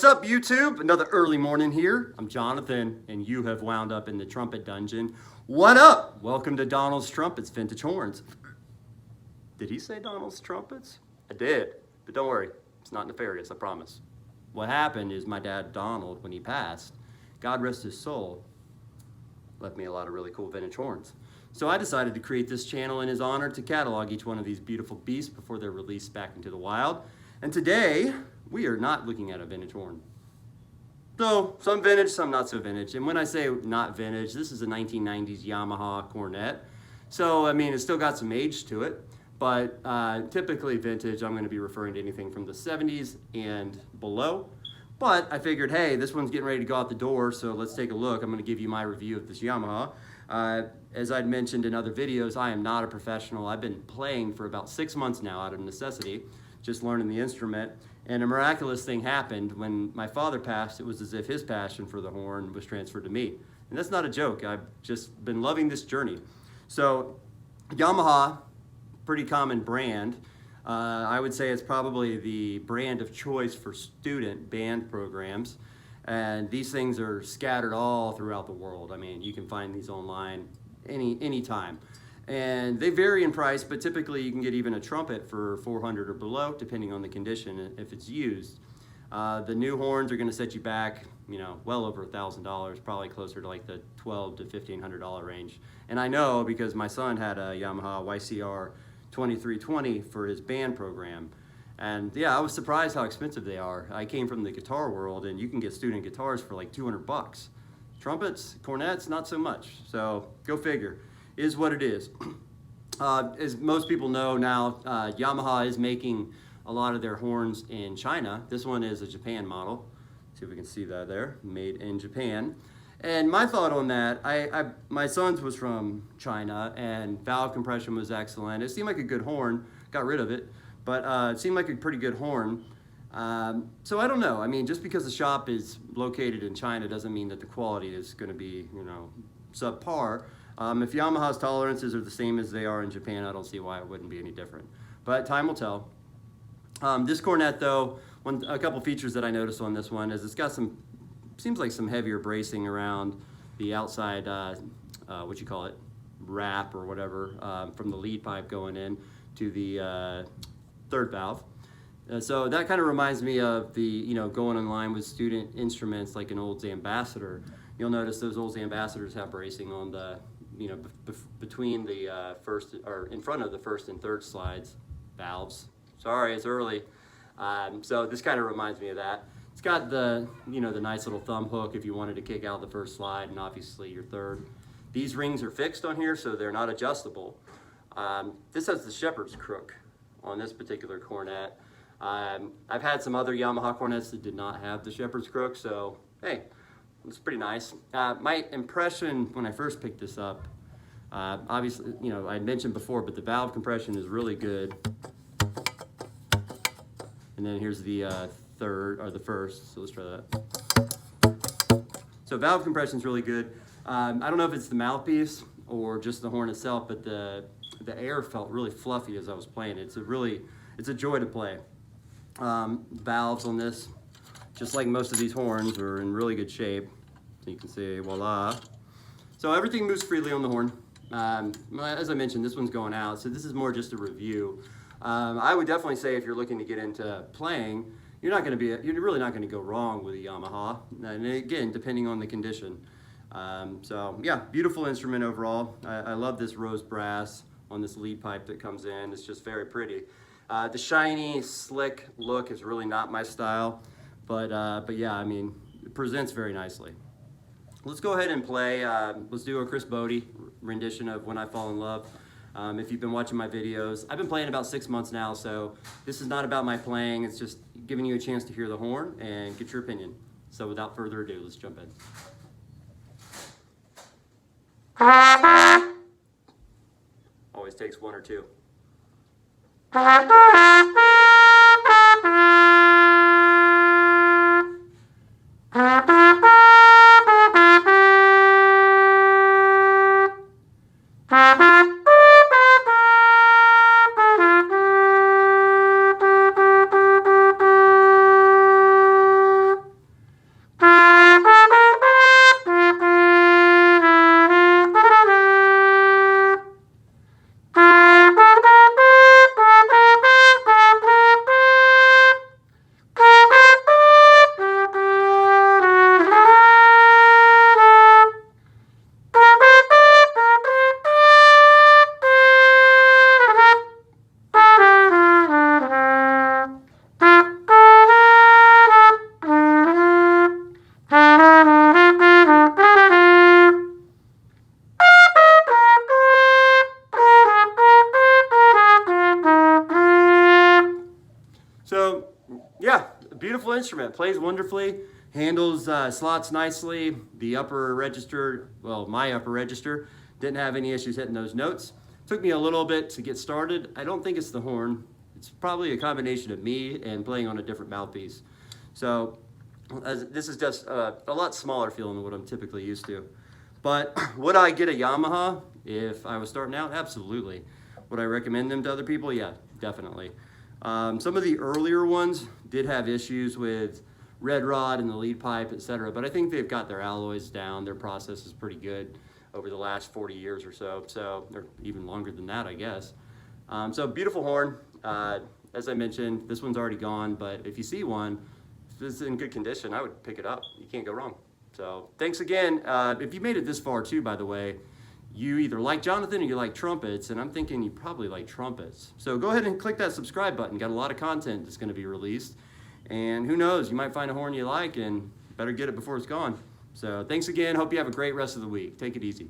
What's up, YouTube? Another early morning here. I'm Jonathan, and you have wound up in the trumpet dungeon. What up? Welcome to Donalds Trumpets Vintage Horns. Did he say Donalds Trumpets? I did, but don't worry. It's not nefarious, I promise. What happened is my dad, Donald, when he passed, God rest his soul, left me a lot of really cool vintage horns. So I decided to create this channel in his honor to catalog each one of these beautiful beasts before they're released back into the wild. And today, we are not looking at a vintage horn. So, some vintage, some not so vintage. And when I say not vintage, this is a 1990s Yamaha CORNET. So, I mean, it's still got some age to it. But typically vintage, I'm going to be referring to anything from the 70s and below. But I figured, hey, this one's getting ready to go out the door, so let's take a look. I'm going to give you my review of this Yamaha. As I'd mentioned in other videos, I am not a professional. I've been playing for about 6 months now out of necessity, just learning the instrument. And a miraculous thing happened. When my father passed, it was as if his passion for the horn was transferred to me. And that's not a joke. I've just been loving this journey. So Yamaha, pretty common brand. I would say it's probably the brand of choice for student band programs. And these things are scattered all throughout the world. I mean, you can find these online anytime. And they vary in price, but typically you can get even a trumpet for $400 or below, depending on the condition if it's used. The new horns are going to set you back, well over $1,000, probably closer to like the $1,200 to $1,500 range. And I know because my son had a Yamaha YCR2330 for his band program. And yeah, I was surprised how expensive they are. I came from the guitar world, and you can get student guitars for like $200. Trumpets, cornets, not so much. So go figure. Is what it is. As most people know now, Yamaha is making a lot of their horns in China. This one is a Japan model. See if we can see that there, made in Japan. And my thought on that, my son's was from China, and valve compression was excellent. It seemed like a good horn, got rid of it, but it seemed like a pretty good horn. So I don't know. I mean, just because the shop is located in China doesn't mean that the quality is going to be, subpar. If Yamaha's tolerances are the same as they are in Japan, I don't see why it wouldn't be any different. But time will tell. This cornet, though, a couple features that I noticed on this one is it's got seems like some heavier bracing around the outside, wrap or whatever, from the lead pipe going in to the third valve. So that kind of reminds me of the, going in line with student instruments like an Olds Ambassador. You'll notice those Olds Ambassadors have bracing on the, between the first, or in front of the first and third slides, valves. Sorry, it's early. So this kind of reminds me of that. It's got the, the nice little thumb hook if you wanted to kick out the first slide and obviously your third. These rings are fixed on here, so they're not adjustable. This has the shepherd's crook on this particular cornet. I've had some other Yamaha cornets that did not have the shepherd's crook, so hey, it's pretty nice. My impression when I first picked this up, obviously, I had mentioned before, but the valve compression is really good. And then here's the first, so let's try that. So valve compression is really good. I don't know if it's the mouthpiece or just the horn itself, but the air felt really fluffy as I was playing it. It's a joy to play. Valves on this, just like most of these horns, are in really good shape. So you can see, voila. So everything moves freely on the horn. As I mentioned, this one's going out, so this is more just a review. I would definitely say if you're looking to get into playing, you're really not going to go wrong with a Yamaha. And again, depending on the condition. So yeah, beautiful instrument overall. I love this rose brass on this lead pipe that comes in. It's just very pretty. The shiny, slick look is really not my style, but yeah, I mean, it presents very nicely. Let's go ahead and play. Let's do a Chris Bodie rendition of When I Fall in Love. If you've been watching my videos, I've been playing about 6 months now, so this is not about my playing. It's just giving you a chance to hear the horn and get your opinion. So without further ado, let's jump in. Always takes one or two. instrument. Plays wonderfully, handles slots nicely. The upper register, well, my upper register, didn't have any issues hitting those notes. Took me a little bit to get started. I don't think it's the horn. It's probably a combination of me and playing on a different mouthpiece. So this is just a lot smaller feeling than what I'm typically used to. But would I get a Yamaha if I was starting out? Absolutely. Would I recommend them to other people? Yeah, definitely. Some of the earlier ones did have issues with red rod and the lead pipe, etc. But I think they've got their alloys down. Their process is pretty good over the last 40 years or so, or even longer than that, I guess. So beautiful horn. As I mentioned, this one's already gone, but if you see one, if it's in good condition, I would pick it up. You can't go wrong. So thanks again. If you made it this far too, by the way, you either like Jonathan or you like trumpets, and I'm thinking you probably like trumpets. So go ahead and click that subscribe button. Got a lot of content that's gonna be released. And who knows, you might find a horn you like and better get it before it's gone. So thanks again. Hope you have a great rest of the week. Take it easy.